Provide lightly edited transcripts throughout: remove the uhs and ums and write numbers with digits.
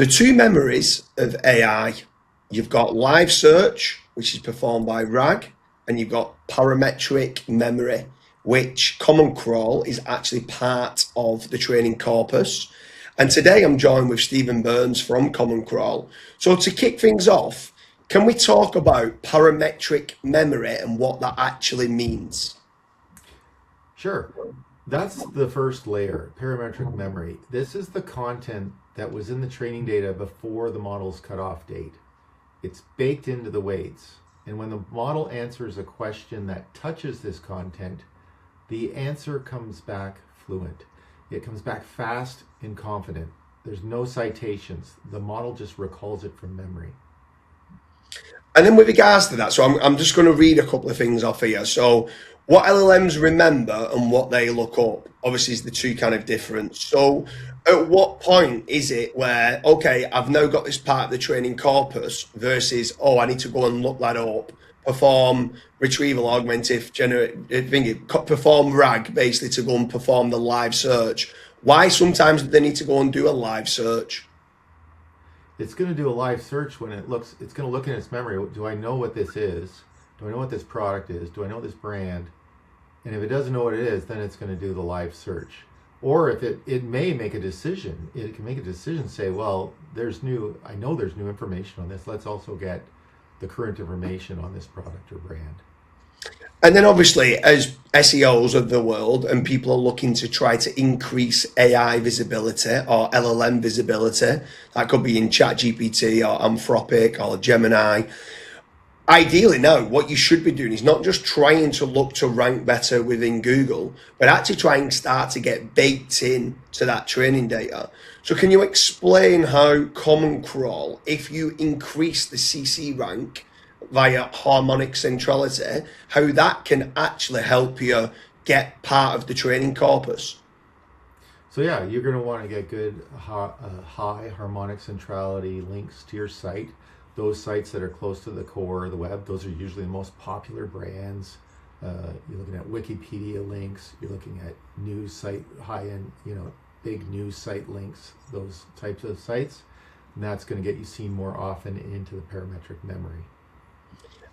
The two memories of AI, you've got live search, which is performed by RAG, and you've got parametric memory, which Common Crawl is actually part of the training corpus. And today I'm joined with Stephen Burns from Common Crawl. So to kick things off, can we talk about parametric memory and what that actually means? Sure. That's the first layer, parametric memory. This is the content that was in the training data before the model's cutoff date. It's baked into the weights. And when the model answers a question that touches this content, the answer comes back fluent. It comes back fast and confident. There's no citations. The model just recalls it from memory. And then with regards to that, so I'm just going to read a couple of things off here. So what LLMs remember and what they look up, obviously, is the two kind of different. So at what point is it where, okay, I've now got this part of the training corpus versus, oh, I need to go and look that up, perform retrieval augmented perform RAG basically to go and perform the live search. Why sometimes they need to go and do a live search? It's going to do a live search when it's going to look in its memory. Do I know what this is? Do I know what this product is? Do I know this brand? And if it doesn't know what it is, then it's going to do the live search. Or if it may make a decision, it can make a decision, say, well, I know there's new information on this. Let's also get the current information on this product or brand. And then obviously, as SEOs of the world and people are looking to try to increase AI visibility or LLM visibility, that could be in ChatGPT or Anthropic or Gemini. Ideally, no, what you should be doing is not just trying to look to rank better within Google, but actually trying to start to get baked in to that training data. So can you explain how Common Crawl, if you increase the CC rank via harmonic centrality, how that can actually help you get part of the training corpus? So yeah, you're going to want to get good high harmonic centrality links to your site. Those sites that are close to the core of the web, those are usually the most popular brands. You're looking at Wikipedia links, you're looking at news site, high-end, big news site links, those types of sites. And that's going to get you seen more often into the parametric memory.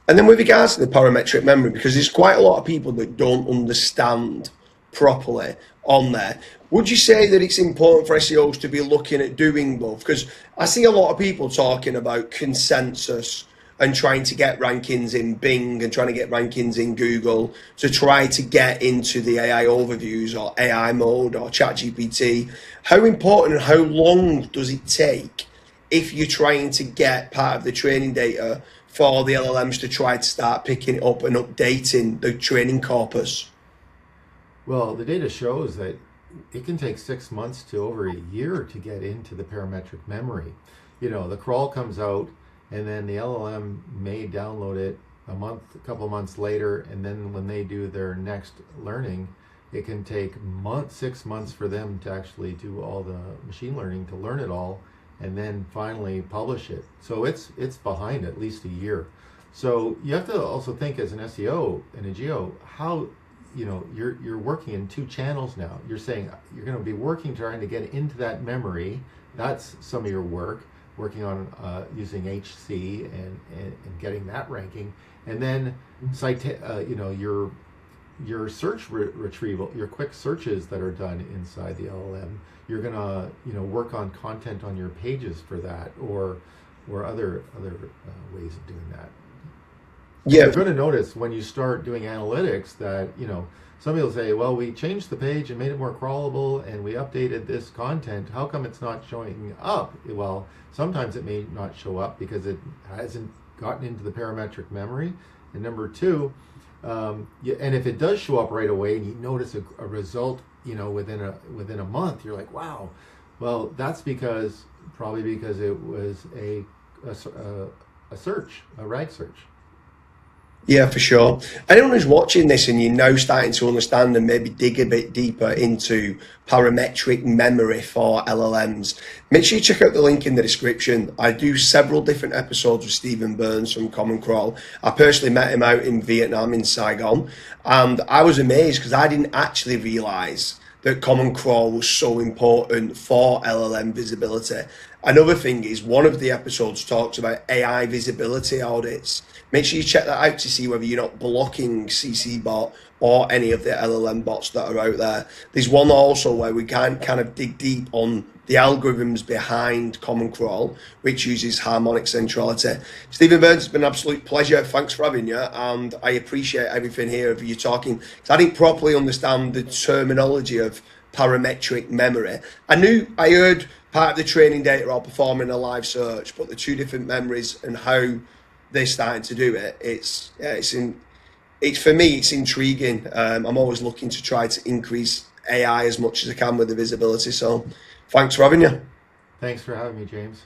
And then with regards to the parametric memory, because there's quite a lot of people that don't understand properly on there, would you say that it's important for SEOs to be looking at doing both? Because I see a lot of people talking about consensus and trying to get rankings in Bing and trying to get rankings in Google to try to get into the AI overviews or AI mode or ChatGPT. How important and how long does it take if you're trying to get part of the training data for the LLMs to try to start picking it up and updating the training corpus? Well, the data shows that it can take 6 months to over a year to get into the parametric memory. The crawl comes out and then the LLM may download it a couple of months later, and then when they do their next learning, it can take 6 months for them to actually do all the machine learning to learn it all and then finally publish it. So it's behind at least a year. So you have to also think as an SEO and a geo, how you're working in two channels now. You're saying you're going to be working trying to get into that memory. That's some of your work, working on using HC and getting that ranking, and then your search retrieval, your quick searches that are done inside the LLM. You're gonna work on content on your pages for that, or other ways of doing that. Yeah. You're going to notice when you start doing analytics that, somebody will say, well, we changed the page and made it more crawlable and we updated this content. How come it's not showing up? Well, sometimes it may not show up because it hasn't gotten into the parametric memory. And number two, and if it does show up right away and you notice a result, within a month, you're like, wow. Well, that's probably because it was a search, a RAG search. Yeah, for sure. Anyone who's watching this and you're now starting to understand and maybe dig a bit deeper into parametric memory for LLMs, make sure you check out the link in the description. I do several different episodes with Stephen Burns from Common Crawl. I personally met him out in Vietnam, in Saigon, and I was amazed because I didn't actually realize that Common Crawl was so important for LLM visibility. Another thing is one of the episodes talks about AI visibility audits. Make sure you check that out to see whether you're not blocking CC bot or any of the LLM bots that are out there. There's one also where we can kind of dig deep on the algorithms behind Common Crawl, which uses harmonic centrality. Stephen Burns, it's been an absolute pleasure. Thanks for having you, and I appreciate everything here of you talking. I didn't properly understand the terminology of parametric memory. I heard part of the training data or performing a live search, but the two different memories and how they're starting to do it, it's for me, it's intriguing. I'm always looking to try to increase AI as much as I can with the visibility. So thanks for having you. Thanks for having me, James.